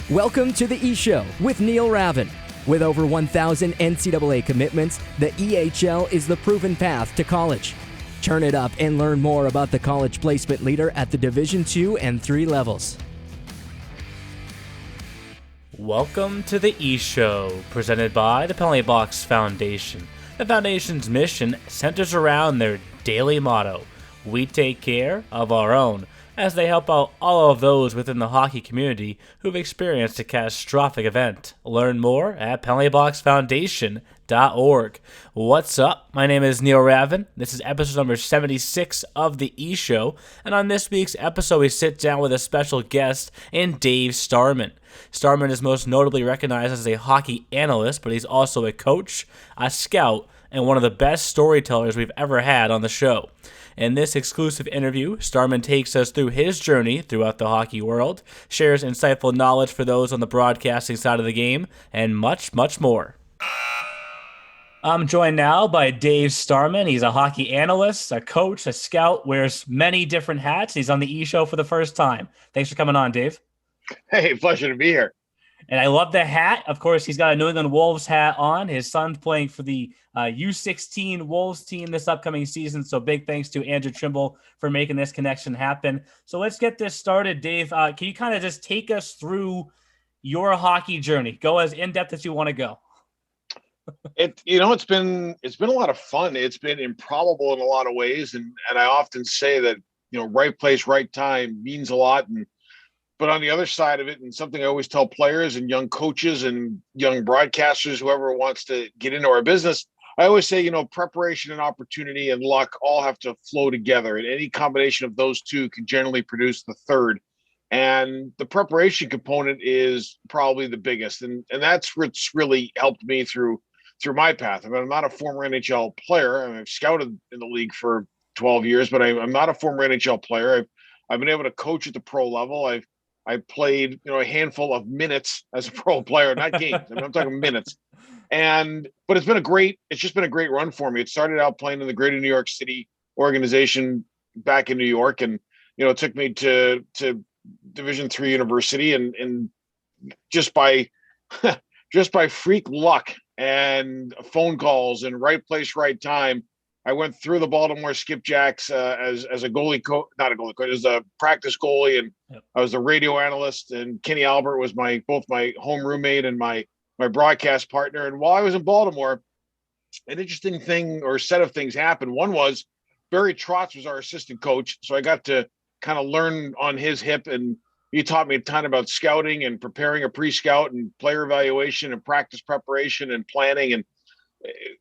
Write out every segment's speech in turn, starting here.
Welcome to the E-Show with Neil Ravin. With over 1,000 NCAA commitments, the EHL is the proven path to college. Turn it up and learn more about the college placement leader at the Division II and III levels. Welcome to the E-Show, presented by the Penalty Box Foundation. The Foundation's mission centers around their daily motto, "We take care of our own," as they help out all of those within the hockey community who've experienced a catastrophic event. Learn more at penaltyboxfoundation.org. What's up? My name is Neil Ravin. This is episode number 76 of the E-Show, and on this week's episode we sit down with a special guest in Dave Starman. Starman is most notably recognized as a hockey analyst, but he's also a coach, a scout, and one of the best storytellers we've ever had on the show. In this exclusive interview, Starman takes us through his journey throughout the hockey world, shares insightful knowledge for those on the broadcasting side of the game, and much, much more. I'm joined now by Dave Starman. He's a hockey analyst, a coach, a scout, wears many different hats. He's on the E-Show for the first time. Thanks for coming on, Dave. Hey, pleasure to be here. And I love the hat. Of course, he's got a New England Wolves hat on. His son's playing for the U16 Wolves team this upcoming season. So big thanks to Andrew Trimble for making this connection happen. So let's get this started, Dave. Can you kind of just take us through your hockey journey? Go as in-depth as you want to go. It's been a lot of fun. It's been improbable in a lot of ways. And I often say that, right place, right time means a lot. But on the other side of it, and something I always tell players and young coaches and young broadcasters, whoever wants to get into our business, I always say, preparation and opportunity and luck all have to flow together. And any combination of those two can generally produce the third. And the preparation component is probably the biggest. And that's what's really helped me through my path. I mean, I'm not a former NHL player. I mean, I've scouted in the league for 12 years, but I'm not a former NHL player. I've been able to coach at the pro level. I played, a handful of minutes as a pro player, not games. I mean, I'm talking minutes. But it's just been a great run for me. It started out playing in the Greater New York City organization back in New York. And, it took me to Division III university and just by freak luck and phone calls and right place, right time, I went through the Baltimore Skipjacks as a goalie coach, not a goalie coach, as a practice goalie, and yep. I was the radio analyst. And Kenny Albert was both my home roommate and my broadcast partner. And while I was in Baltimore, an interesting thing or set of things happened. One was Barry Trotz was our assistant coach, so I got to kind of learn on his hip, and he taught me a ton about scouting and preparing a pre-scout and player evaluation and practice preparation and planning and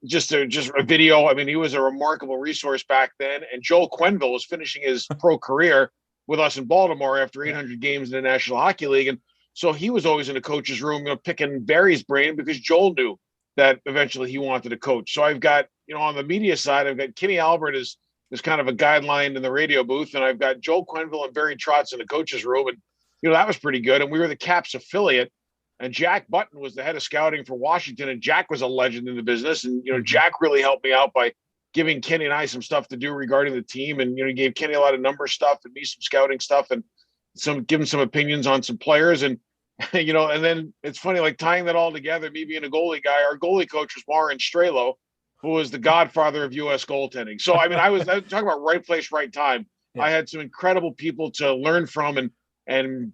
just a video. I mean, he was a remarkable resource back then. And Joel Quenneville was finishing his pro career with us in Baltimore after 800 games in the National Hockey League. And so he was always in the coach's room, picking Barry's brain because Joel knew that eventually he wanted to coach. So I've got, on the media side, I've got Kenny Albert is kind of a guideline in the radio booth. And I've got Joel Quenneville and Barry Trotz in the coach's room. And, that was pretty good. And we were the Caps affiliate. And Jack Button was the head of scouting for Washington, and Jack was a legend in the business. And, Jack really helped me out by giving Kenny and I some stuff to do regarding the team. And, he gave Kenny a lot of number stuff and me some scouting stuff and give him some opinions on some players. And, and then it's funny, like tying that all together, me being a goalie guy, our goalie coach was Warren Strelo, who was the godfather of U.S. goaltending. So, I mean, I was talking about right place, right time. Yeah. I had some incredible people to learn from and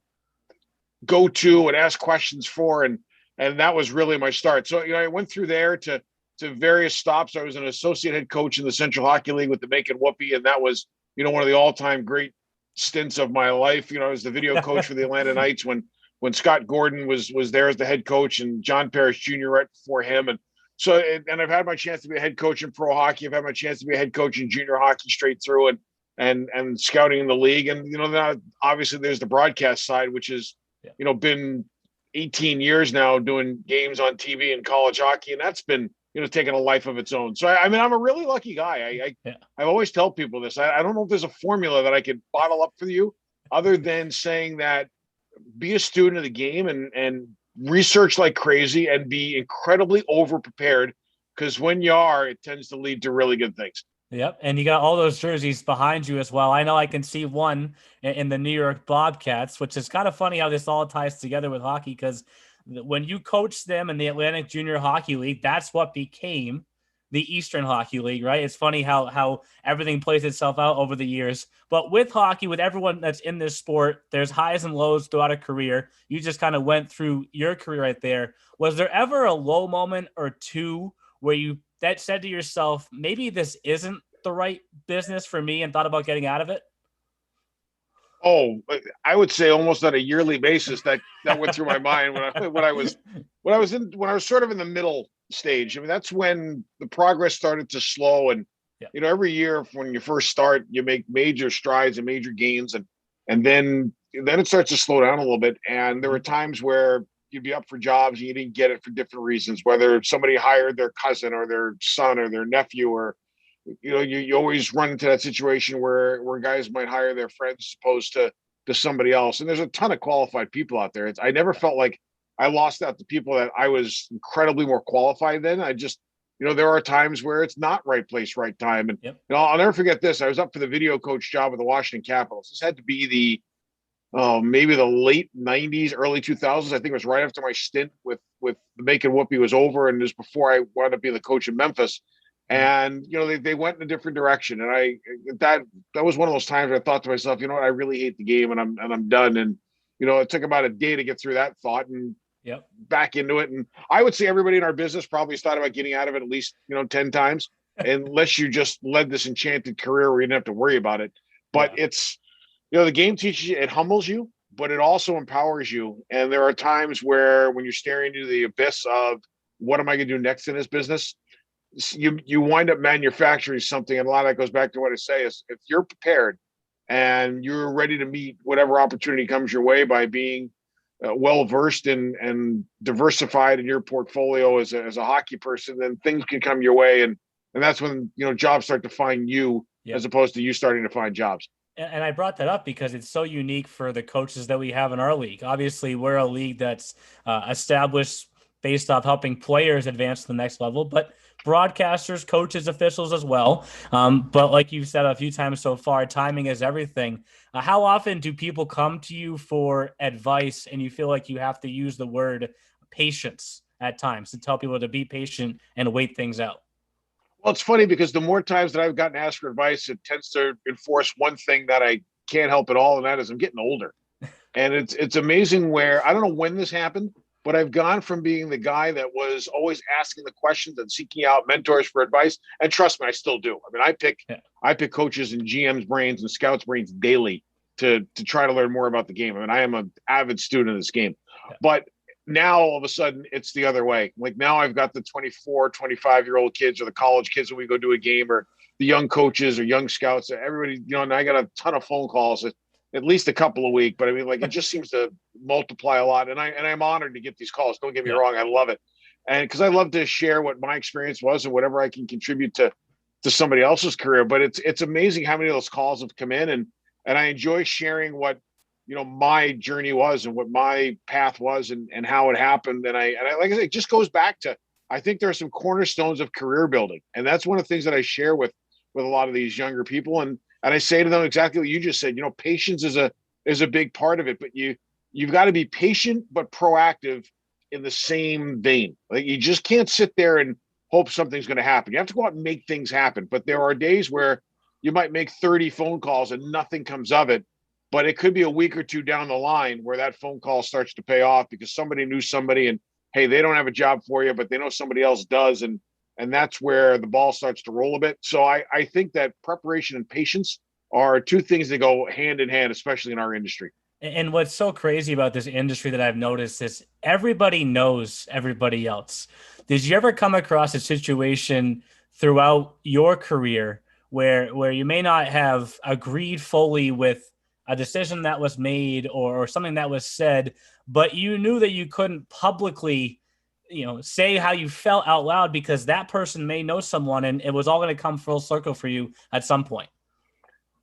go to and ask questions for. And that was really my start. So, I went through there to various stops. I was an associate head coach in the Central Hockey League with the Macon Whoopie. And that was, one of the all-time great stints of my life. I was the video coach for the Atlanta Knights when Scott Gordon was there as the head coach and John Parrish Jr. right before him. And so, and I've had my chance to be a head coach in pro hockey. I've had my chance to be a head coach in junior hockey straight through and scouting in the league. And, then obviously there's the broadcast side, which is, been 18 years now doing games on TV and college hockey. And that's been, taking a life of its own. So, I mean, I'm a really lucky guy. I always tell people this. I don't know if there's a formula that I could bottle up for you other than saying that be a student of the game and research like crazy and be incredibly over prepared, because when you are, it tends to lead to really good things. Yep. And you got all those jerseys behind you as well. I know I can see one in the New York Bobcats, which is kind of funny how this all ties together with hockey, because when you coached them in the Atlantic Junior Hockey League, that's what became the Eastern Hockey League, right? It's funny how everything plays itself out over the years. But with hockey, with everyone that's in this sport, there's highs and lows throughout a career. You just kind of went through your career right there. Was there ever a low moment or two where you that said to yourself, maybe this isn't the right business for me, and thought about getting out of it? Oh, I would say almost on a yearly basis that went through my mind when I was sort of in the middle stage. I mean, that's when the progress started to slow. And Yeah. every year when you first start, you make major strides and major gains, and then it starts to slow down a little bit. And there were times where you'd be up for jobs and you didn't get it for different reasons, whether somebody hired their cousin or their son or their nephew, or you always run into that situation where guys might hire their friends as opposed to somebody else. And there's a ton of qualified people out there. I never felt like I lost out to people that I was incredibly more qualified than. I just, there are times where it's not right place, right time. And Yep. I'll never forget this. I was up for the video coach job with the Washington Capitals. This had to be maybe the late 90s, early 2000s. I think it was right after my stint with the Making Whoopi was over, and it was before I wound up being the coach in Memphis. And they went in a different direction, and that was one of those times where I thought to myself, you know what, I really hate the game, and I'm done. And it took about a day to get through that thought and Yep. back into it. And I would say everybody in our business probably has thought about getting out of it at least 10 times, unless you just led this enchanted career where you didn't have to worry about it. But it's the game teaches you, it humbles you, but it also empowers you. And there are times where when you're staring into the abyss of what am I going to do next in this business, you wind up manufacturing something. And a lot of that goes back to what I say is, if you're prepared and you're ready to meet whatever opportunity comes your way by being well-versed and diversified in your portfolio as a hockey person, then things can come your way. And that's when, jobs start to find you as opposed to you starting to find jobs. And I brought that up because it's so unique for the coaches that we have in our league. Obviously, we're a league that's established based off helping players advance to the next level, but broadcasters, coaches, officials as well. But like you've said a few times so far, timing is everything. How often do people come to you for advice and you feel like you have to use the word patience at times to tell people to be patient and wait things out? Well, it's funny because the more times that I've gotten asked for advice, it tends to enforce one thing that I can't help at all, and that is I'm getting older. And it's amazing where, I don't know when this happened, but I've gone from being the guy that was always asking the questions and seeking out mentors for advice. And trust me, I still do. I mean, I pick coaches and GM's brains and scouts' brains daily to try to learn more about the game. I mean, I am an avid student of this game. But now all of a sudden it's the other way. Like now I've got the 24, 25-year-old kids or the college kids when we go do a game, or the young coaches or young scouts, everybody, and I got a ton of phone calls, at least a couple a week. But I mean, like, it just seems to multiply a lot. And I'm honored to get these calls. Don't get me wrong. I love it. And because I love to share what my experience was and whatever I can contribute to somebody else's career. But it's amazing how many of those calls have come in, and I enjoy sharing what, my journey was and what my path was and how it happened. And I like I say, it just goes back to, I think there are some cornerstones of career building. And that's one of the things that I share with a lot of these younger people. And I say to them exactly what you just said. Patience is a big part of it, but you've got to be patient but proactive in the same vein. Like, you just can't sit there and hope something's going to happen. You have to go out and make things happen. But there are days where you might make 30 phone calls and nothing comes of it. But it could be a week or two down the line where that phone call starts to pay off because somebody knew somebody, and hey, they don't have a job for you, but they know somebody else does. And that's where the ball starts to roll a bit. So I think that preparation and patience are two things that go hand in hand, especially in our industry. And what's so crazy about this industry that I've noticed is everybody knows everybody else. Did you ever come across a situation throughout your career where you may not have agreed fully with a decision that was made or something that was said, but you knew that you couldn't publicly, say how you felt out loud because that person may know someone and it was all going to come full circle for you at some point?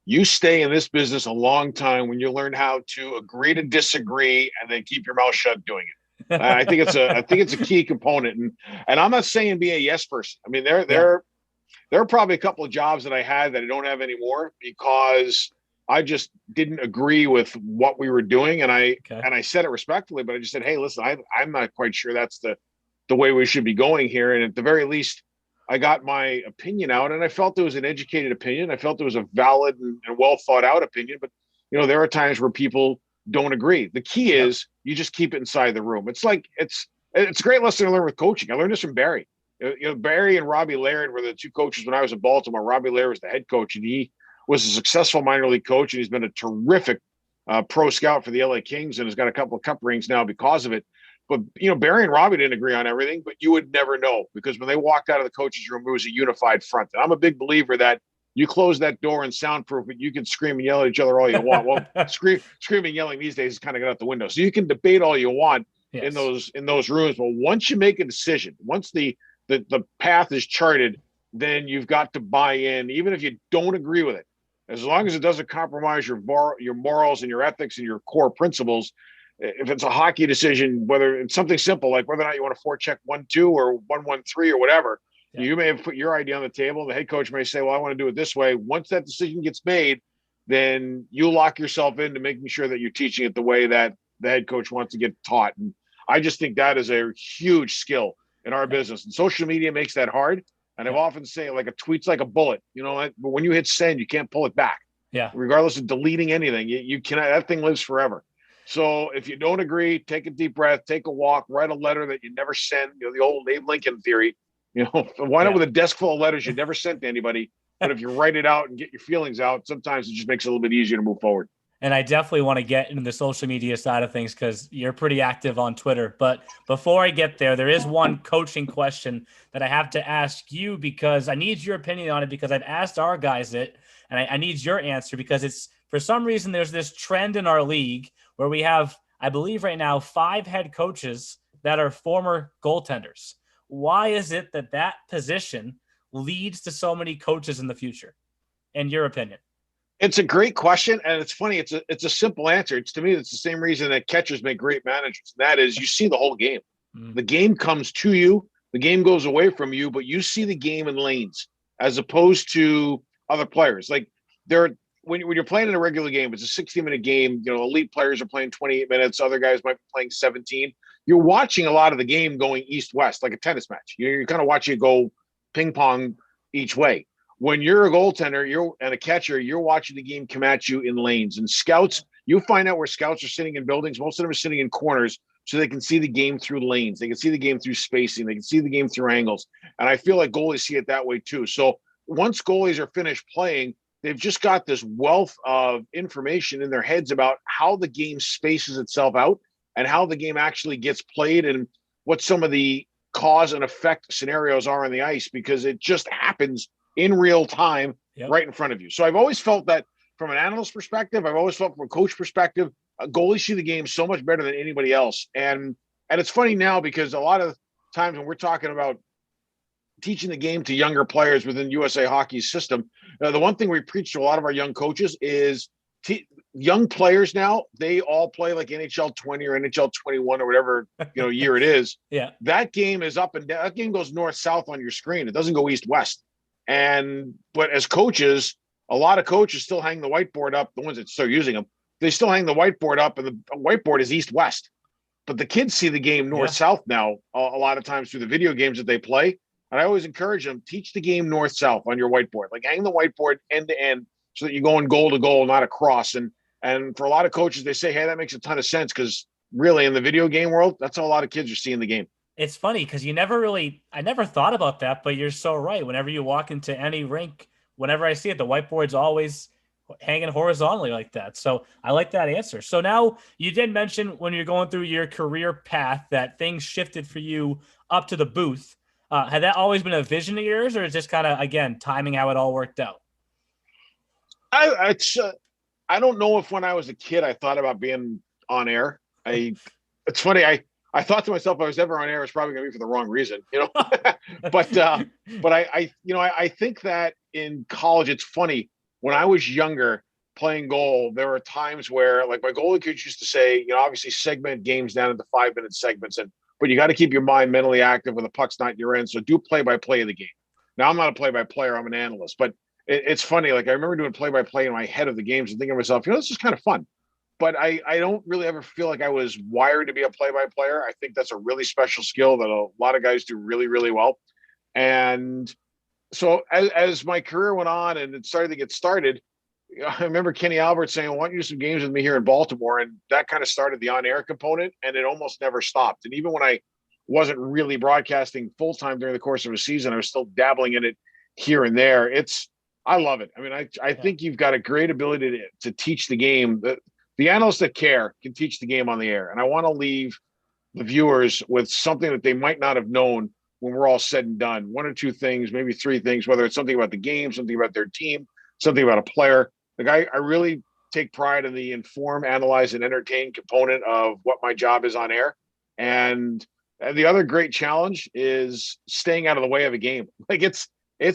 You stay in this business a long time when you learn how to agree to disagree and then keep your mouth shut doing it. I think it's a key component. And I'm not saying be a yes person. I mean, there are probably a couple of jobs that I had that I don't have anymore because I just didn't agree with what we were doing. And I said it respectfully, but I just said, hey, listen, I'm not quite sure that's the way we should be going here. And at the very least, I got my opinion out, and I felt it was an educated opinion. I felt it was a valid and well thought out opinion. But there are times where people don't agree. The key is you just keep it inside the room. It's like it's a great lesson to learn with coaching. I learned this from Barry. Barry and Robbie Laird were the two coaches when I was in Baltimore. Robbie Laird was the head coach, and he was a successful minor league coach, and he's been a terrific pro scout for the LA Kings, and has got a couple of cup rings now because of it. But Barry and Robbie didn't agree on everything, but you would never know, because when they walked out of the coach's room, it was a unified front. And I'm a big believer that you close that door and soundproof it, you can scream and yell at each other all you want. Well, screaming and yelling these days is kind of got out the window. So you can debate all you want in those rooms, but once you make a decision, once the path is charted, then you've got to buy in, even if you don't agree with it. As long as it doesn't compromise your morals and your ethics and your core principles. If it's a hockey decision, whether it's something simple like whether or not you want to forecheck 1-2 or 1-1-3 or whatever, you may have put your idea on the table. The head coach may say, well, I want to do it this way. Once that decision gets made, then you lock yourself into making sure that you're teaching it the way that the head coach wants to get taught. And I just think that is a huge skill in our business. And social media makes that hard. And I've often say, like, a tweet's like a bullet. But when you hit send, you can't pull it back. Yeah. Regardless of deleting anything, you cannot. That thing lives forever. So if you don't agree, take a deep breath, take a walk, write a letter that you never send. The old Abe Lincoln theory. Wind up with a desk full of letters you never sent to anybody. But if you write it out and get your feelings out, sometimes it just makes it a little bit easier to move forward. And I definitely want to get into the social media side of things because you're pretty active on Twitter. But before I get there is one coaching question that I have to ask you, because I need your opinion on it, because I've asked our guys it, and I need your answer, because it's, for some reason, there's this trend in our league where we have, I believe right now, 5 head coaches that are former goaltenders. Why is it that position leads to so many coaches in the future, in your opinion? It's a great question, and it's funny. It's a simple answer. To me, it's the same reason that catchers make great managers. That is, you see the whole game. The game comes to you. The game goes away from you, but you see the game in lanes as opposed to other players. Like, when you're playing in a regular game, it's a 60-minute game. Elite players are playing 28 minutes. Other guys might be playing 17. You're watching a lot of the game going east-west, like a tennis match. You're kind of watching it go ping pong each way. When you're a goaltender, and a catcher, you're watching the game come at you in lanes. And scouts, you find out where scouts are sitting in buildings. Most of them are sitting in corners so they can see the game through lanes. They can see the game through spacing. They can see the game through angles. And I feel like goalies see it that way too. So once goalies are finished playing, they've just got this wealth of information in their heads about how the game spaces itself out and how the game actually gets played and what some of the cause and effect scenarios are on the ice, because it just happens in real time right in front of you. So I've always felt that from an analyst perspective, I've always felt from a coach perspective, goalies see the game so much better than anybody else. And it's funny now, because a lot of times when we're talking about teaching the game to younger players within USA Hockey's system, the one thing we preach to a lot of our young coaches is young players now, they all play like NHL 20 or NHL 21 or whatever year it is. Yeah, that game is up and down. That game goes north-south on your screen. It doesn't go east-west. But as coaches, a lot of coaches still hang the whiteboard up. The ones that still using them, they still hang the whiteboard up, and the whiteboard is east-west. But the kids see the game north-south now a lot of times through the video games that they play. And I always encourage them, teach the game north-south on your whiteboard. Like, hang the whiteboard end to end so that you're going goal to goal, not across. And for a lot of coaches, they say, hey, that makes a ton of sense, because really in the video game world, that's how a lot of kids are seeing the game. It's funny because I never thought about that, but you're so right. Whenever you walk into any rink, whenever I see it, the whiteboard's always hanging horizontally like that. So I like that answer. So now, you did mention when you're going through your career path that things shifted for you up to the booth. Had that always been a vision of yours, or is just kind of, again, timing how it all worked out? I don't know if when I was a kid I thought about being on air. It's funny. I thought to myself, if I was ever on air, it's probably going to be for the wrong reason, But I think that in college, it's funny. When I was younger playing goal, there were times where, like, my goalie coach used to say, obviously segment games down into 5-minute segments, but you got to keep your mind mentally active when the puck's not in your end. So do play-by-play of the game. Now I'm not a play-by-player, I'm an analyst, but it's funny. Like I remember doing play-by-play in my head of the games and thinking to myself, this is kind of fun. But I don't really ever feel like I was wired to be a play-by-player. I think that's a really special skill that a lot of guys do really, really well. And so as my career went on and it started to get started, I remember Kenny Albert saying, "I want you to do some games with me here in Baltimore." And that kind of started the on-air component, and it almost never stopped. And even when I wasn't really broadcasting full-time during the course of a season, I was still dabbling in it here and there. I love it. I mean, I think you've got a great ability to teach the game. The analysts that care can teach the game on the air. And I want to leave the viewers with something that they might not have known when we're all said and done. One or two things, maybe three things, whether it's something about the game, something about their team, something about a player. Like I really take pride in the inform, analyze, and entertain component of what my job is on air. And the other great challenge is staying out of the way of a game. Like it's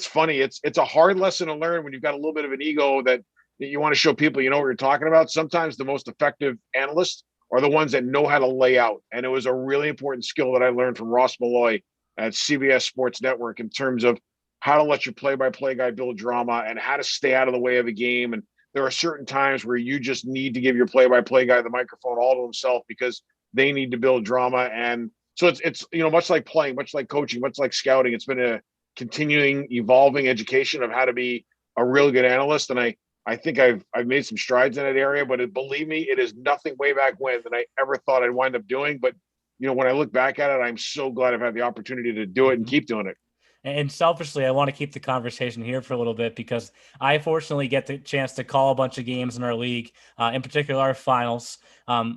funny. It's a hard lesson to learn when you've got a little bit of an ego that you want to show people you know what you're talking about. Sometimes the most effective analysts are the ones that know how to lay out. And it was a really important skill that I learned from Ross Malloy at CBS Sports Network in terms of how to let your play-by-play guy build drama and how to stay out of the way of a game. And there are certain times where you just need to give your play-by-play guy the microphone all to himself because they need to build drama. And so it's much like playing, much like coaching, much like scouting. It's been a continuing, evolving education of how to be a real good analyst. And I think I've made some strides in that area, but believe me, it is nothing way back when that I ever thought I'd wind up doing. But when I look back at it, I'm so glad I've had the opportunity to do it and keep doing it. And selfishly, I want to keep the conversation here for a little bit because I fortunately get the chance to call a bunch of games in our league, in particular our finals,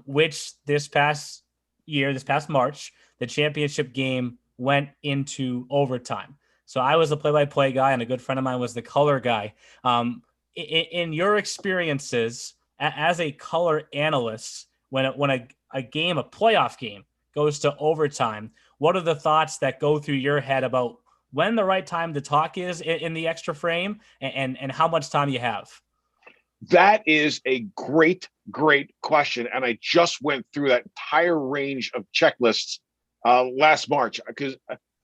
which this past March, the championship game went into overtime. So I was the play-by-play guy, and a good friend of mine was the color guy. In your experiences as a color analyst, when a game, a playoff game, goes to overtime, what are the thoughts that go through your head about when the right time to talk is in the extra frame and how much time you have? That is a great, great question. And I just went through that entire range of checklists last March because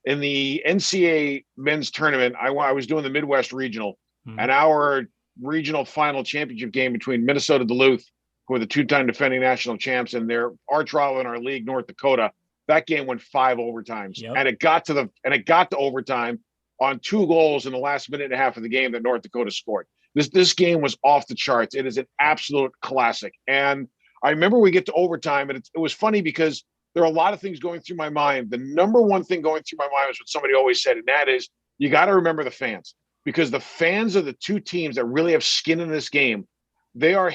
in the NCAA men's tournament, I was doing the Midwest Regional, and our regional final championship game between Minnesota Duluth, who are the two-time defending national champs, and their arch rival in our league, North Dakota. That game went 5 overtimes, and it got to overtime on 2 goals in the last minute and a half of the game that North Dakota scored. This game was off the charts. It is an absolute classic. And I remember we get to overtime, and it was funny because there are a lot of things going through my mind. The number one thing going through my mind was what somebody always said, and that is you got to remember the fans, because the fans of the two teams that really have skin in this game, they are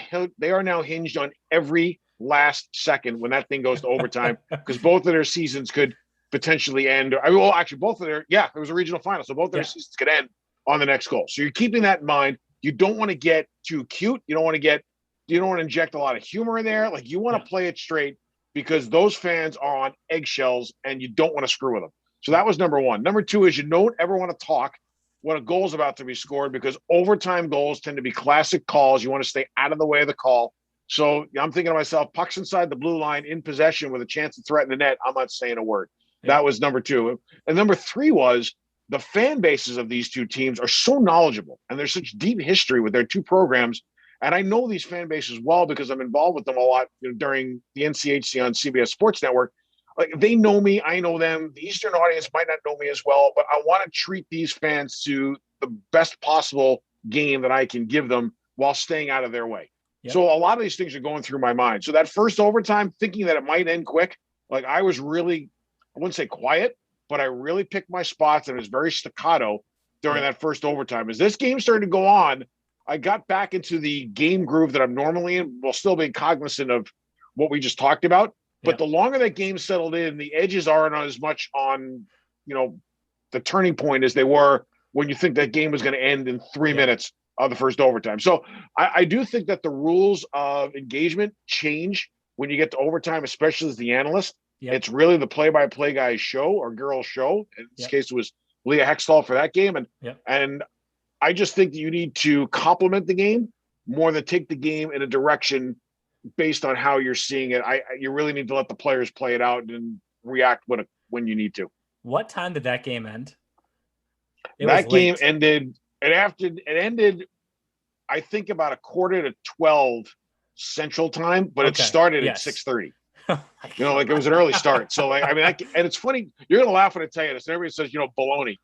now hinged on every last second when that thing goes to overtime, because both of their seasons could potentially end. It was a regional final, so both of their seasons could end on the next goal. So you're keeping that in mind. You don't want to get too cute. You don't want to inject a lot of humor in there. Like, you want to play it straight because those fans are on eggshells and you don't want to screw with them. So that was number one. Number two is you don't ever want to talk when a goal is about to be scored, because overtime goals tend to be classic calls. You want to stay out of the way of the call. So I'm thinking to myself, pucks inside the blue line in possession with a chance to threaten the net, I'm not saying a word. That was number two. And number three was the fan bases of these two teams are so knowledgeable, and there's such deep history with their two programs. And I know these fan bases well because I'm involved with them a lot during the NCHC on CBS Sports Network. Like, they know me, I know them. The Eastern audience might not know me as well, but I want to treat these fans to the best possible game that I can give them while staying out of their way. Yep. So a lot of these things are going through my mind. So that first overtime, thinking that it might end quick, like, I was really, I wouldn't say quiet, but I really picked my spots, and it was very staccato during that first overtime. As this game started to go on, I got back into the game groove that I'm normally in, while still being cognizant of what we just talked about. But the longer that game settled in, the edges aren't as much on, the turning point as they were when you think that game was going to end in 3 minutes of the first overtime. So I do think that the rules of engagement change when you get to overtime, especially as the analyst. Yep. It's really the play-by-play guy's show or girl's show. In this case, it was Leah Hextall for that game. And I just think that you need to complement the game more than take the game in a direction based on how you're seeing it. You really need to let the players play it out and react when you need to. What time did that game end? It was That game late. ended, and after it ended, I think about 11:45 Central Time, but it Okay. started at Yes. 6:30. Oh my Like it was an God. early start. So like, I mean, and it's funny. You're gonna laugh when I tell you this. And everybody says, baloney.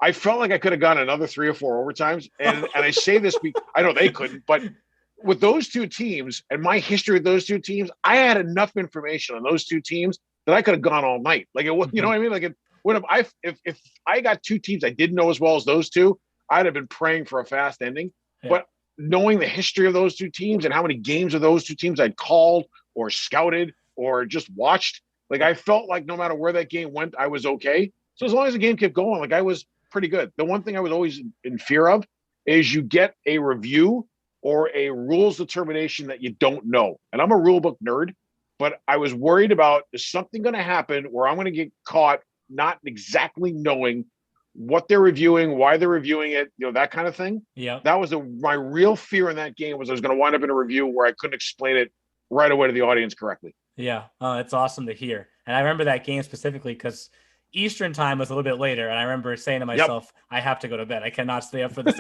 I felt like I could have gone another 3 or 4 overtimes, and I say this. I know they couldn't, but with those two teams and my history with those two teams, I had enough information on those two teams that I could have gone all night. Like it was, you know Mhm. what I mean? Like it would have. If I got two teams I didn't know as well as those two, I'd have been praying for a fast ending. Yeah. But knowing the history of those two teams and how many games of those two teams I'd called or scouted or just watched, like Yeah. I felt like no matter where that game went, I was okay. So as long as the game kept going, like I was pretty good. The one thing I was always in fear of is you get a review or a rules determination that you don't know. And I'm a rule book nerd, but I was worried about, is something going to happen where I'm going to get caught not exactly knowing what they're reviewing, why they're reviewing it, that kind of thing. Yeah. That was my real fear in that game, was I was going to wind up in a review where I couldn't explain it right away to the audience correctly. Yeah. It's awesome to hear. And I remember that game specifically because Eastern time was a little bit later. And I remember saying to Yep. myself, I have to go to bed. I cannot stay up for this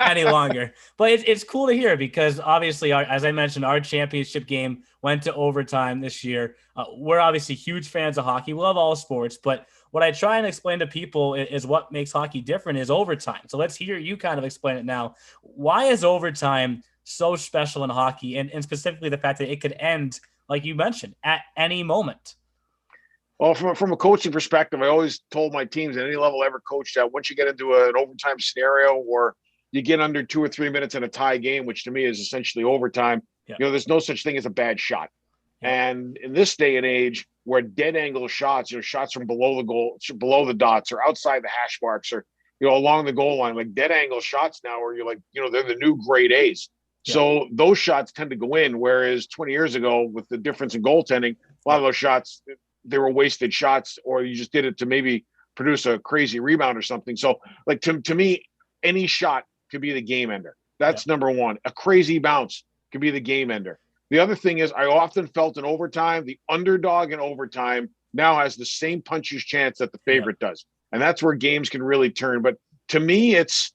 any longer. But it's cool to hear because obviously, as I mentioned, our championship game went to overtime this year. We're obviously huge fans of hockey. We love all sports. But what I try and explain to people is what makes hockey different is overtime. So let's hear you kind of explain it now. Why is overtime so special in hockey? And specifically the fact that it could end, like you mentioned, at any moment. Well, from a coaching perspective, I always told my teams at any level I ever coached that once you get into an overtime scenario or you get under 2 or 3 minutes in a tie game, which to me is essentially overtime, Yeah. there's no such thing as a bad shot. Yeah. And in this day and age, where dead angle shots, shots from below the goal, below the dots, or outside the hash marks, or along the goal line, like dead angle shots now, where you're like, they're the new grade A's. Yeah. So those shots tend to go in. Whereas 20 years ago, with the difference in goaltending, a lot of those shots, they were wasted shots, or you just did it to maybe produce a crazy rebound or something. So, like to me, any shot could be the game ender. That's number one. A crazy bounce could be the game ender. The other thing is, I often felt in overtime, the underdog in overtime now has the same puncher's chance that the favorite does, and that's where games can really turn. But to me, it's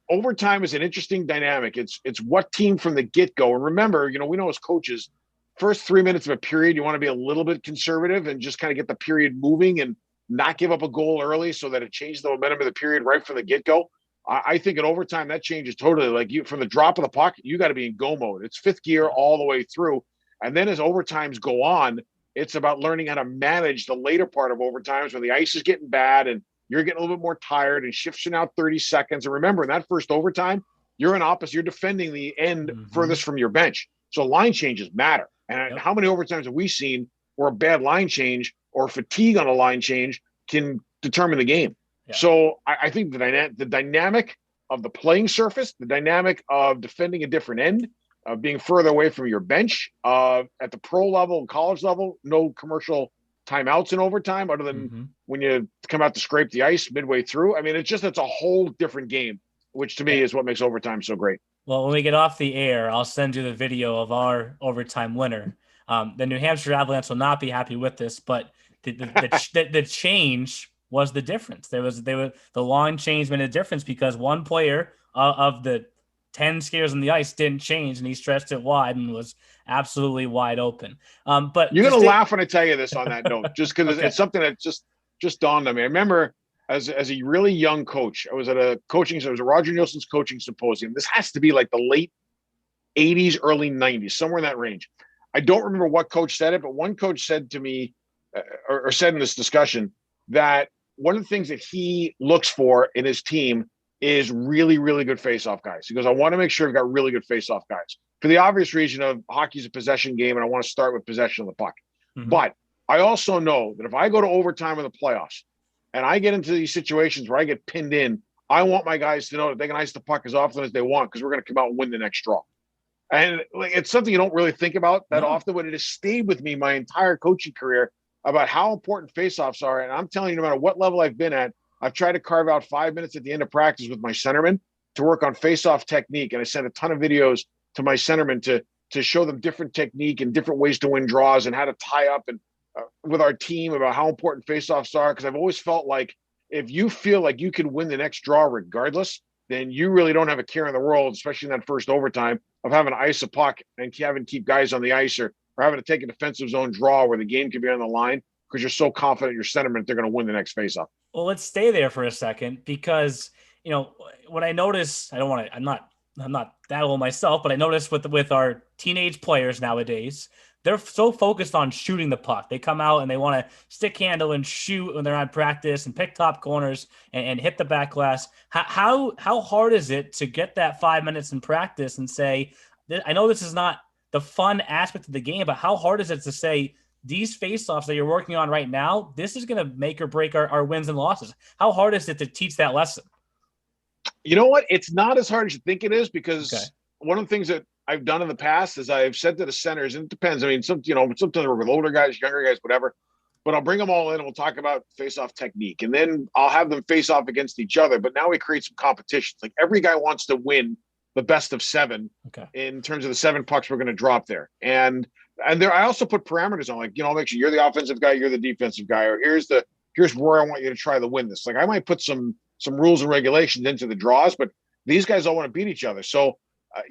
overtime is an interesting dynamic. It's what team from the get-go. And remember, we know as coaches, first 3 minutes of a period, you want to be a little bit conservative and just kind of get the period moving and not give up a goal early so that it changes the momentum of the period right from the get-go. I think in overtime, that changes totally. Like from the drop of the puck, you got to be in go mode. It's fifth gear all the way through. And then as overtimes go on, it's about learning how to manage the later part of overtimes when the ice is getting bad and you're getting a little bit more tired and shifts are now 30 seconds. And remember, in that first overtime, you're defending the end furthest from your bench. So line changes matter. And how many overtimes have we seen where a bad line change or fatigue on a line change can determine the game? Yeah. So I think the dynamic of the playing surface, the dynamic of defending a different end, of being further away from your bench, at the pro level and college level, no commercial timeouts in overtime other than when you come out to scrape the ice midway through. I mean, it's a whole different game, which to me is what makes overtime so great. Well, when we get off the air, I'll send you the video of our overtime winner. The New Hampshire Avalanche will not be happy with this, but the change was the difference. The line change made a difference because one player of the 10 skiers on the ice didn't change, and he stretched it wide and was absolutely wide open. But you're gonna laugh when I tell you this on that note, just because okay. It's something that just dawned on me. I remember as a really young coach, I was at it was a Roger Nielsen's coaching symposium. This has to be like the late 80s, early 90s, somewhere in that range. I don't remember what coach said it, but one coach said to me, or said in this discussion, that one of the things that he looks for in his team is really, really good face-off guys. He goes, I want to make sure I've got really good face-off guys. For the obvious reason of hockey's a possession game, and I want to start with possession of the puck. But I also know that if I go to overtime in the playoffs and I get into these situations where I get pinned in, I want my guys to know that they can ice the puck as often as they want because we're going to come out and win the next draw. And it's something you don't really think about that often, but it has stayed with me my entire coaching career about how important faceoffs are. And I'm telling you, no matter what level I've been at, I've tried to carve out 5 minutes at the end of practice with my centerman to work on faceoff technique. And I sent a ton of videos to my centerman to show them different technique and different ways to win draws and how to tie up and with our team about how important faceoffs are. Because I've always felt like if you feel like you can win the next draw regardless, then you really don't have a care in the world, especially in that first overtime, of having to ice a puck and having to keep guys on the ice, or having to take a defensive zone draw where the game could be on the line because you're so confident in your sentiment they're going to win the next faceoff. Well, let's stay there for a second because, what I notice, I'm not that old myself, but I notice with our teenage players nowadays, they're so focused on shooting the puck. They come out and they want to stick handle and shoot when they're on practice and pick top corners and hit the back glass. How hard is it to get that 5 minutes in practice and say, I know this is not the fun aspect of the game, but how hard is it to say these faceoffs that you're working on right now, this is going to make or break our wins and losses? How hard is it to teach that lesson? You know what? It's not as hard as you think it is, because one of the things that I've done in the past is I've said to the centers, and it depends. I mean, sometimes we're with older guys, younger guys, whatever, but I'll bring them all in and we'll talk about face-off technique, and then I'll have them face off against each other. But now we create some competitions. Like every guy wants to win the best of 7 in terms of the 7 pucks we're going to drop there. And there, I also put parameters on, like, make sure you're the offensive guy, you're the defensive guy, or here's where I want you to try to win this. Like I might put some rules and regulations into the draws, but these guys all want to beat each other. So,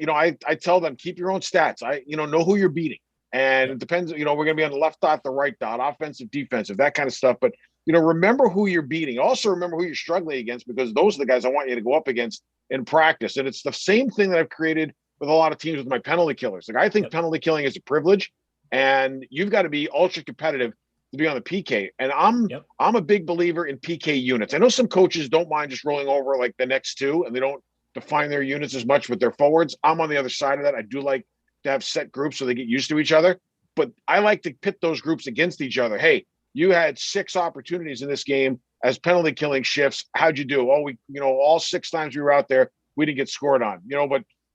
I tell them, keep your own stats. Know who you're beating. And it depends, we're going to be on the left dot, the right dot, offensive, defensive, that kind of stuff. But, remember who you're beating. Also remember who you're struggling against, because those are the guys I want you to go up against in practice. And it's the same thing that I've created with a lot of teams with my penalty killers. Like I think penalty killing is a privilege, and you've got to be ultra competitive to be on the PK. And I'm a big believer in PK units. I know some coaches don't mind just rolling over like the next 2, and they don't define their units as much with their forwards. I'm on the other side of that. I do like to have set groups so they get used to each other, but I like to pit those groups against each other. Hey, you had 6 opportunities in this game as penalty killing shifts. How'd you do? Oh, all 6 times we were out there, we didn't get scored on,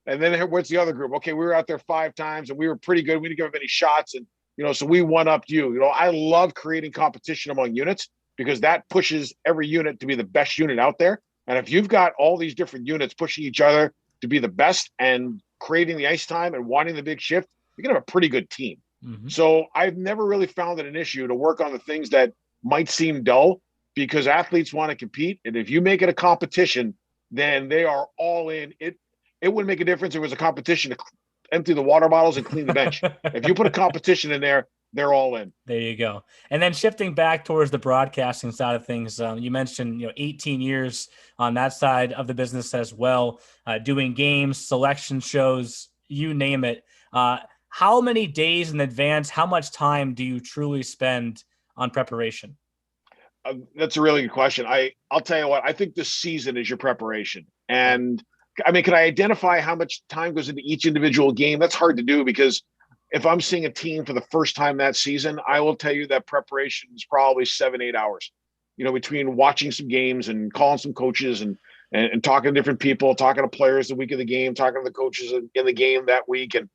and then what's the other group? Okay, we were out there 5 times and we were pretty good. We didn't give up any shots, and so we one-upped you. I love creating competition among units, because that pushes every unit to be the best unit out there. And if you've got all these different units pushing each other to be the best and creating the ice time and wanting the big shift, you're going to have a pretty good team. Mm-hmm. So I've never really found it an issue to work on the things that might seem dull, because athletes want to compete. And if you make it a competition, then they are all in. It wouldn't make a difference if it was a competition to empty the water bottles and clean the bench. If you put a competition in there, they're all in. There you go. And then shifting back towards the broadcasting side of things, you mentioned 18 years on that side of the business as well, doing games, selection shows, you name it. How many days in advance, how much time do you truly spend on preparation? That's a really good question. I'll tell you what, I think this season is your preparation. And I mean, can I identify how much time goes into each individual game? That's hard to do, because if I'm seeing a team for the first time that season, I will tell you that preparation is probably 7-8 hours, between watching some games and calling some coaches and talking to different people, talking to players the week of the game, talking to the coaches in the game that week, and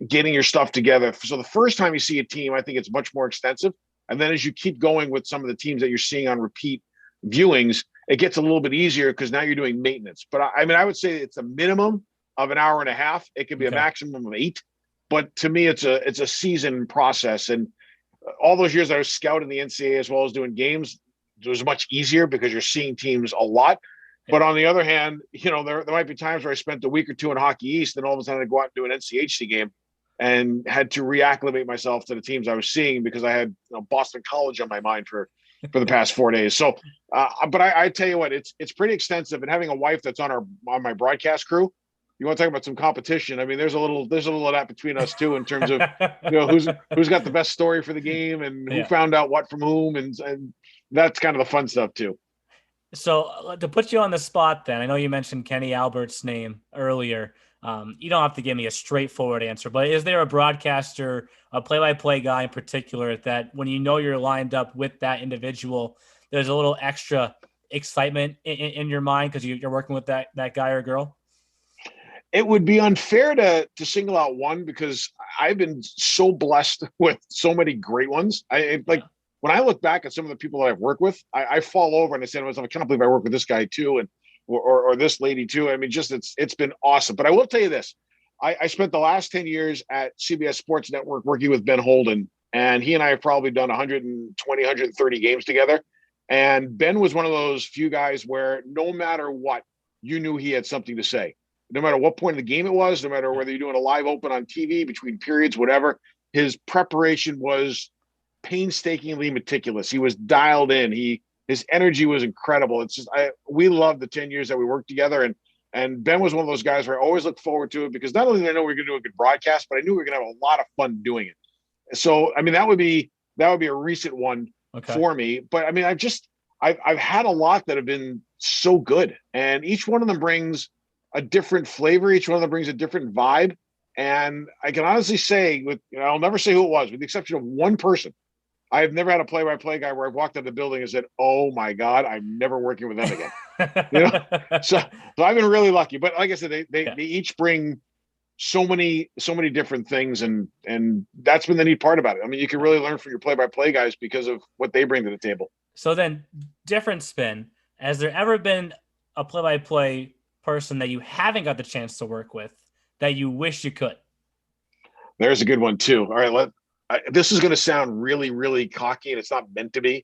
getting your stuff together. So the first time you see a team, I think it's much more extensive. And then as you keep going with some of the teams that you're seeing on repeat viewings, it gets a little bit easier, because now you're doing maintenance. But I would say it's a minimum of an hour and a half. It could be a maximum of 8. But to me, it's a season process. And all those years I was scouting the NCAA as well as doing games, it was much easier because you're seeing teams a lot. But on the other hand, there might be times where I spent a week or 2 in Hockey East, and all of a sudden I'd go out and do an NCHC game and had to reacclimate myself to the teams I was seeing, because I had Boston College on my mind for the past 4 days. So, but I tell you what, it's pretty extensive. And having a wife that's on my broadcast crew, you want to talk about some competition? I mean, there's a little of that between us too, in terms of who's got the best story for the game and who found out what from whom, and that's kind of the fun stuff too. So to put you on the spot, then I know you mentioned Kenny Albert's name earlier. You don't have to give me a straightforward answer, but is there a broadcaster, a play-by-play guy in particular, that when you're lined up with that individual, there's a little extra excitement in your mind because you're working with that guy or girl? It would be unfair to single out one, because I've been so blessed with so many great ones. When I look back at some of the people that I've worked with, I fall over and I say to myself, I can't believe I work with this guy too, and or this lady too. I mean, just it's been awesome. But I will tell you this: I spent the last 10 years at CBS Sports Network working with Ben Holden, and he and I have probably done 120, 130 games together. And Ben was one of those few guys where no matter what, you knew he had something to say. No matter what point of the game it was, no matter whether you're doing a live open on TV, between periods, whatever, his preparation was painstakingly meticulous. He was dialed in. His energy was incredible. It's just we loved the 10 years that we worked together. And Ben was one of those guys where I always look forward to it, because not only did I know we were going to do a good broadcast, but I knew we were going to have a lot of fun doing it. So, I mean, that would be a recent one for me. But I mean, I've had a lot that have been so good, and each one of them brings a different flavor. Each one of them brings a different vibe. And I can honestly say, I'll never say who it was, with the exception of one person. I've never had a play-by-play guy where I've walked out of the building and said, "Oh my God, I'm never working with them again." So I've been really lucky. But like I said, they each bring so many different things, and that's been the neat part about it. I mean, you can really learn from your play-by-play guys because of what they bring to the table. So then, different spin. Has there ever been a play-by-play person that you haven't got the chance to work with that you wish you could? There's a good one too. All right, this is going to sound really, really cocky, and it's not meant to be.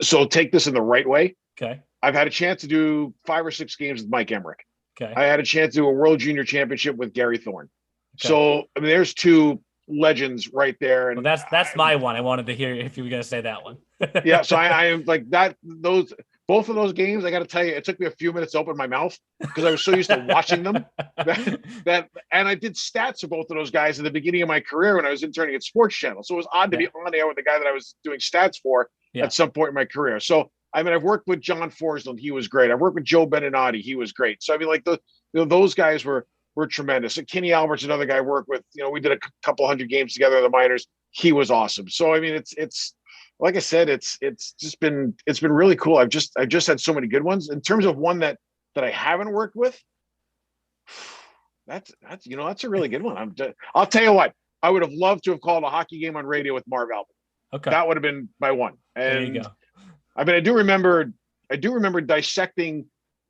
So take this in the right way. Okay. I've had a chance to do 5 or 6 games with Mike Emmerich. Okay. I had a chance to do a World Junior Championship with Gary Thorne. Okay. So I mean, there's 2 legends right there. And well, that's my one. I wanted to hear if you were going to say that one. Yeah. So I am like that. Both of those games, I got to tell you, it took me a few minutes to open my mouth because I was so used to watching them. And I did stats for both of those guys at the beginning of my career when I was interning at Sports Channel. So it was odd to be on air with the guy that I was doing stats for at some point in my career. So I mean, I've worked with John Forsland. He was great. I've worked with Joe Beninati. He was great. So I mean, like those guys were tremendous. And Kenny Albert's another guy I worked with. We did a couple hundred games together in the minors. He was awesome. So I mean, it's like I said, it's been really cool. I've just had so many good ones. In terms of one that I haven't worked with, that's a really good one. I'll tell you what, I would have loved to have called a hockey game on radio with Marv Albert. Okay, that would have been my one. And there you go. I mean, I do remember dissecting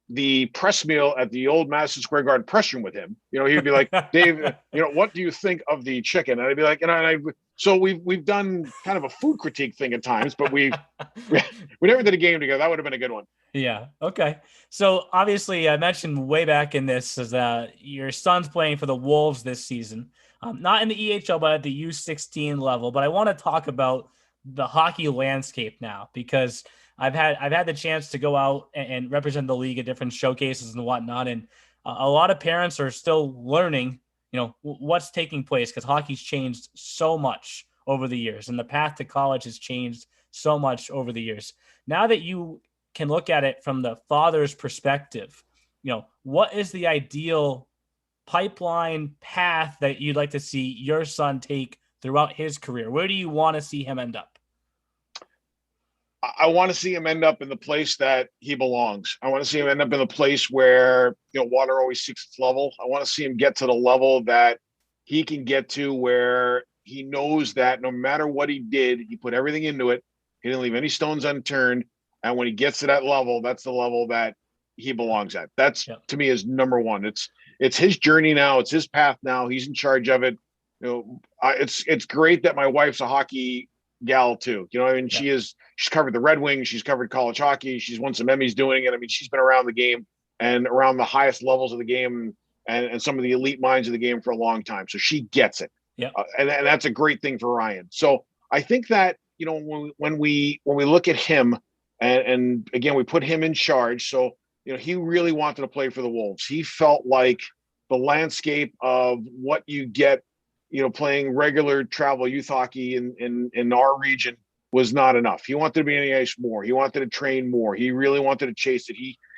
the press meal at the old Madison Square Garden press room with him. He'd be like, "Dave, what do you think of the chicken?" And I'd be like, so we've done kind of a food critique thing at times, but we never did a game together. That would have been a good one. Yeah. Okay. So obviously, I mentioned way back in this is that your son's playing for the Wolves this season, not in the EHL, but at the U16 level. But I want to talk about the hockey landscape now, because I've had the chance to go out and represent the league at different showcases and whatnot, and a lot of parents are still learning, what's taking place, because hockey's changed so much over the years, and the path to college has changed so much over the years. Now that you can look at it from the father's perspective, what is the ideal pipeline path that you'd like to see your son take throughout his career? Where do you want to see him end up? I want to see him end up in the place that he belongs. I want to see him end up in the place where, water always seeks its level. I want to see him get to the level that he can get to, where he knows that no matter what he did, he put everything into it. He didn't leave any stones unturned. And when he gets to that level, that's the level that he belongs at. That's to me is number one. It's his journey now. It's his path now. He's in charge of it. It's great that my wife's a hockey gal too. She's covered the Red Wings. She's covered college hockey. She's won some Emmys doing it. I mean, she's been around the game and around the highest levels of the game and some of the elite minds of the game for a long time. So she gets it. Yeah. And that's a great thing for Ryan. So I think that, when we look at him and again, we put him in charge. So, he really wanted to play for the Wolves. He felt like the landscape of what you get, playing regular travel youth hockey in our region was not enough. He wanted to be in the ice more. He wanted to train more. He really wanted to chase it.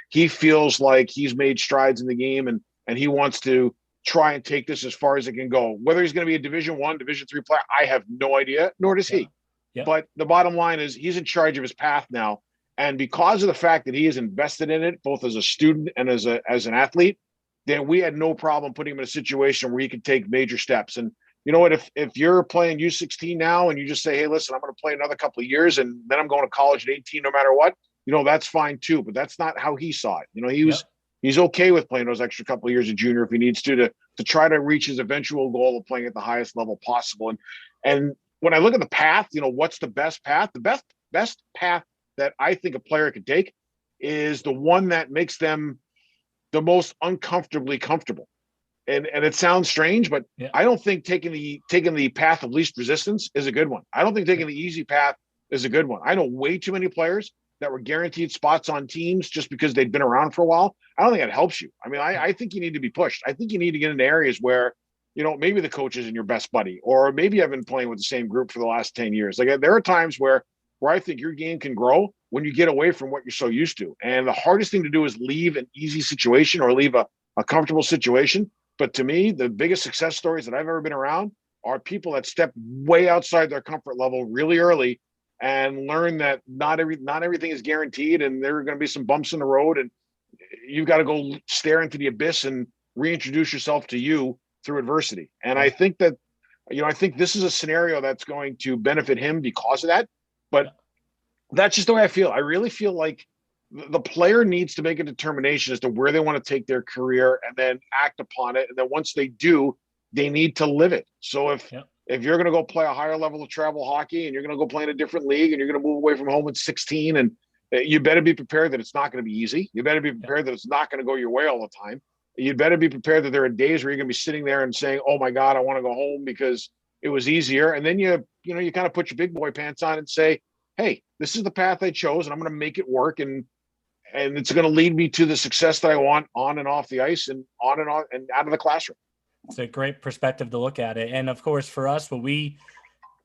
He feels like he's made strides in the game and he wants to try and take this as far as it can go. Whether he's going to be a Division I, Division III player, I have no idea, nor does he. Yeah. But the bottom line is he's in charge of his path now. And because of the fact that he is invested in it, both as a student and as an athlete, then we had no problem putting him in a situation where he could take major steps. And you know what, if you're playing U16 now and you just say, hey, listen, I'm going to play another couple of years and then I'm going to college at 18, no matter what, that's fine too. But that's not how he saw it. He's okay with playing those extra couple of years of junior if he needs to try to reach his eventual goal of playing at the highest level possible. And when I look at the path, what's the best path? The best path that I think a player could take is the one that makes them the most uncomfortably comfortable. And it sounds strange, but Yeah. I don't think taking the path of least resistance is a good one. I don't think taking the easy path is a good one. I know way too many players that were guaranteed spots on teams just because they'd been around for a while. I don't think that helps you. I mean, I think you need to be pushed. I think you need to get into areas where, maybe the coach isn't your best buddy, or maybe I've been playing with the same group for the last 10 years. Like, there are times where I think your game can grow when you get away from what you're so used to. And the hardest thing to do is leave an easy situation or leave a comfortable situation. But to me, the biggest success stories that I've ever been around are people that step way outside their comfort level really early and learn that not everything is guaranteed, and there are going to be some bumps in the road, and you've got to go stare into the abyss and reintroduce yourself to you through adversity. And I think that, I think this is a scenario that's going to benefit him because of that. But that's just the way I feel. I really feel like the player needs to make a determination as to where they want to take their career and then act upon it. And then once they do, they need to live it. So if you're going to go play a higher level of travel hockey and you're going to go play in a different league and you're going to move away from home at 16, and you better be prepared that it's not going to be easy. You better be prepared that it's not going to go your way all the time. You better be prepared that there are days where you're going to be sitting there and saying, oh my God, I want to go home because it was easier. And then you kind of put your big boy pants on and say, hey, this is the path I chose and I'm going to make it work. And it's going to lead me to the success that I want on and off the ice and on and out of the classroom. It's a great perspective to look at it. And of course, for us, what we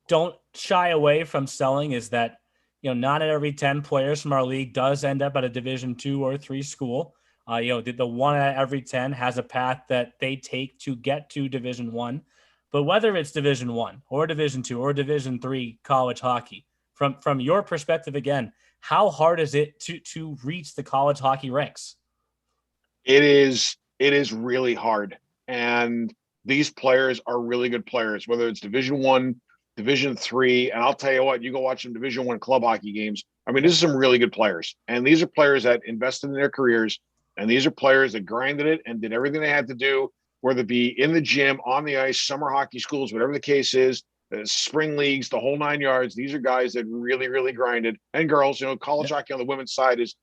don't shy away from selling is that, 9 out of every 10 players from our league does end up at a Division 2 or 3 school. The 1 out of every 10 has a path that they take to get to Division 1. But whether it's Division 1 or Division 2 or Division 3 college hockey, from your perspective, again, how hard is it to reach the college hockey ranks? It is really hard. And these players are really good players, whether it's Division 1, Division 3, and I'll tell you what, you go watch some Division 1 club hockey games. I mean, these are some really good players. And these are players that invested in their careers, and these are players that grinded it and did everything they had to do, whether it be in the gym, on the ice, summer hockey schools, whatever the case is, the spring leagues, the whole 9 yards. These are guys that really, really grinded. And girls, college hockey on the women's side is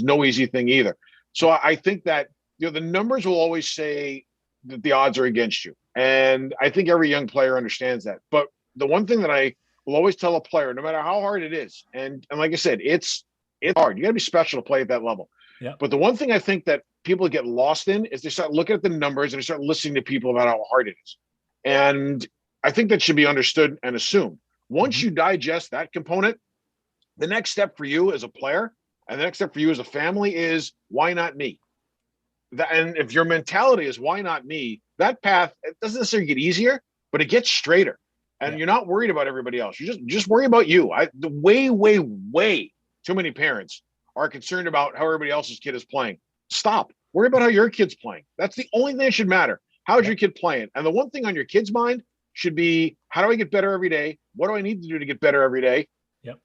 no easy thing either. So I think that, the numbers will always say that the odds are against you. And I think every young player understands that. But the one thing that I will always tell a player, no matter how hard it is, and like I said, it's hard. You got to be special to play at that level. Yeah. But the one thing I think that people get lost in is they start looking at the numbers and they start listening to people about how hard it is. And I think that should be understood and assumed. Once you digest that component, the next step for you as a player and the next step for you as a family is, why not me? And if your mentality is why not me, that path, it doesn't necessarily get easier, but it gets straighter. And you're not worried about everybody else. You just worry about you. The way too many parents are concerned about how everybody else's kid is playing. Stop. Worry about how your kid's playing. That's the only thing that should matter. How's your kid playing? And the one thing on your kid's mind should be, how do I get better every day? What do I need to do to get better every day? Yep.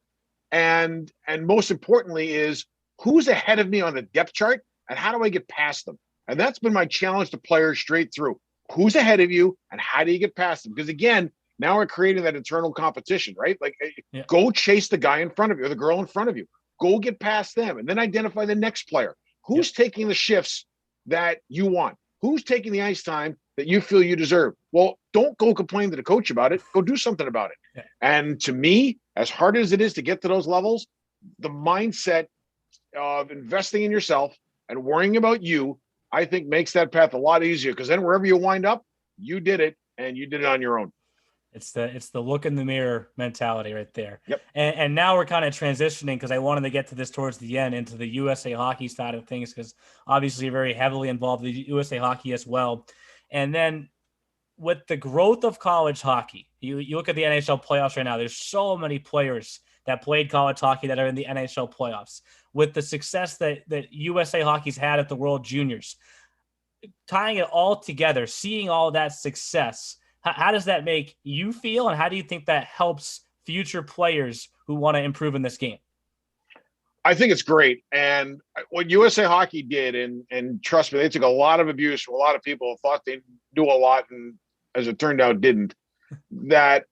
And most importantly is, who's ahead of me on the depth chart and how do I get past them? And that's been my challenge to players straight through. Who's ahead of you and how do you get past them? Because again, now we're creating that internal competition, right? Like, go chase the guy in front of you or the girl in front of you. Go get past them and then identify the next player. Who's taking the shifts that you want? Who's taking the ice time that you feel you deserve? Well, don't go complain to the coach about it. Go do something about it. Yeah. And to me, as hard as it is to get to those levels, the mindset of investing in yourself and worrying about you, I think makes that path a lot easier, because then wherever you wind up, you did it and you did it on your own. It's the look in the mirror mentality right there. Yep. And now we're kind of transitioning, because I wanted to get to this towards the end, into the USA Hockey side of things, because obviously you're very heavily involved in the USA Hockey as well. And then with the growth of college hockey, you look at the NHL playoffs right now, there's so many players that played college hockey that are in the NHL playoffs. With the success that USA Hockey's had at the World Juniors, tying it all together, seeing all that success, how does that make you feel, and how do you think that helps future players who want to improve in this game? I think it's great. And what USA Hockey did, and trust me, they took a lot of abuse from a lot of people who thought they knew a lot and, as it turned out, didn't. That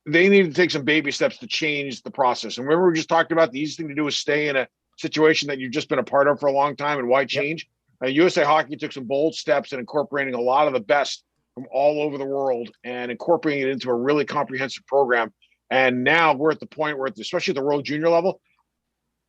they need to take some baby steps to change the process. And remember, we just talked about the easiest thing to do is stay in a situation that you've just been a part of for a long time, and why change? Yep. USA Hockey took some bold steps in incorporating a lot of the best from all over the world and incorporating it into a really comprehensive program. And now we're at the point where, especially at the World Junior level,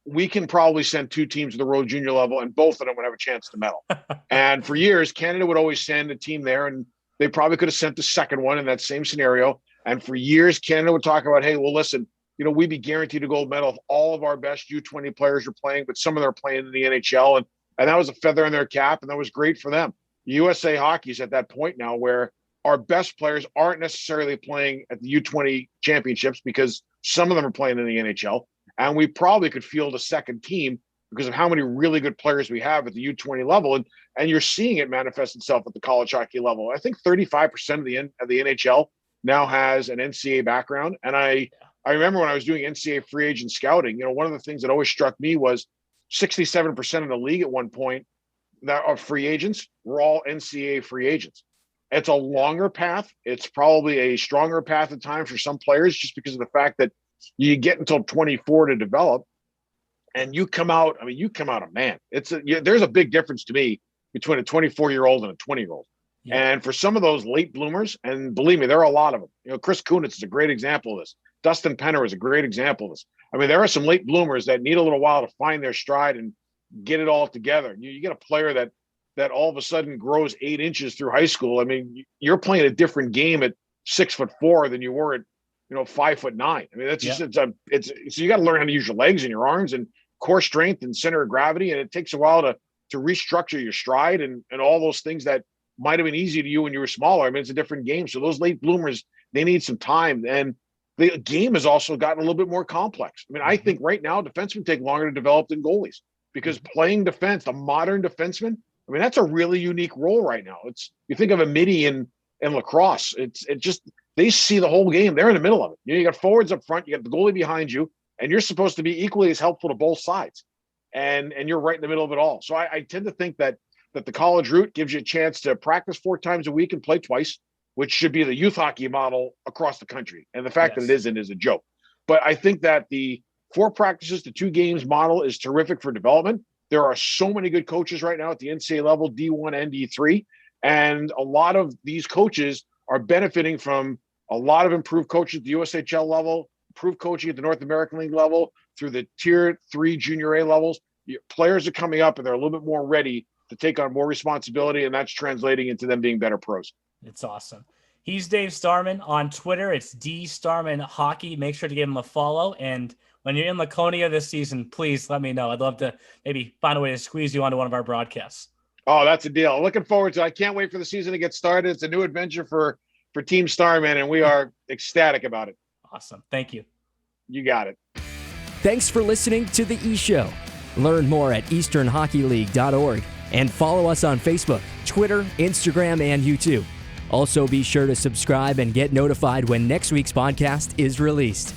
we can probably send 2 teams to the World Junior level, and both of them would have a chance to medal. And for years, Canada would always send a team there, and they probably could have sent the second one in that same scenario. And for years, Canada would talk about, hey, well, listen, we'd be guaranteed a gold medal if all of our best U20 players are playing, but some of them are playing in the NHL. And that was a feather in their cap, and that was great for them. USA Hockey is at that point now where our best players aren't necessarily playing at the U20 championships because some of them are playing in the NHL. And we probably could field a second team because of how many really good players we have at the U20 level. And you're seeing it manifest itself at the college hockey level. I think 35% of the NHL now has an NCAA background. And I remember when I was doing NCAA free agent scouting, one of the things that always struck me was 67% of the league at one point that are free agents were all NCAA free agents. It's a longer path. It's probably a stronger path at times for some players just because of the fact that you get until 24 to develop, and you come out a man. There's a big difference to me between a 24-year-old and a 20-year-old. Yeah. And for some of those late bloomers, and believe me, there are a lot of them. Chris Kunitz is a great example of this. Dustin Penner is a great example of this. There are some late bloomers that need a little while to find their stride and get it all together. You get a player that all of a sudden grows 8 inches through high school. You're playing a different game at 6'4" than you were at 5'9". That's just so you got to learn how to use your legs and your arms and core strength and center of gravity, and it takes a while to restructure your stride and all those things that might have been easy to you when you were smaller. It's a different game. So those late bloomers, they need some time, and the game has also gotten a little bit more complex. I think right now defensemen take longer to develop than goalies because playing defense, a modern defenseman, that's a really unique role right now. You think of a midi in lacrosse. They see the whole game. They're in the middle of it. You got forwards up front, you got the goalie behind you, and you're supposed to be equally as helpful to both sides. And you're right in the middle of it all. So I tend to think that the college route gives you a chance to practice 4 times a week and play twice, which should be the youth hockey model across the country. And the fact that it isn't is a joke. But I think that the 4 practices to 2 games model is terrific for development. There are so many good coaches right now at the NCAA level, D1 and D3. And a lot of these coaches are benefiting from a lot of improved coaching at the USHL level, improved coaching at the North American League level, through the Tier 3 Junior A levels. Players are coming up and they're a little bit more ready to take on more responsibility, and that's translating into them being better pros. It's awesome. He's Dave Starman on Twitter. It's D Starman Hockey. Make sure to give him a follow. And when you're in Laconia this season, please let me know. I'd love to maybe find a way to squeeze you onto one of our broadcasts. Oh, that's a deal. Looking forward to it. I can't wait for the season to get started. It's a new adventure for Team Starman, and we are ecstatic about it. Awesome. Thank you. You got it. Thanks for listening to The E-Show. Learn more at easternhockeyleague.org and follow us on Facebook, Twitter, Instagram, and YouTube. Also, be sure to subscribe and get notified when next week's podcast is released.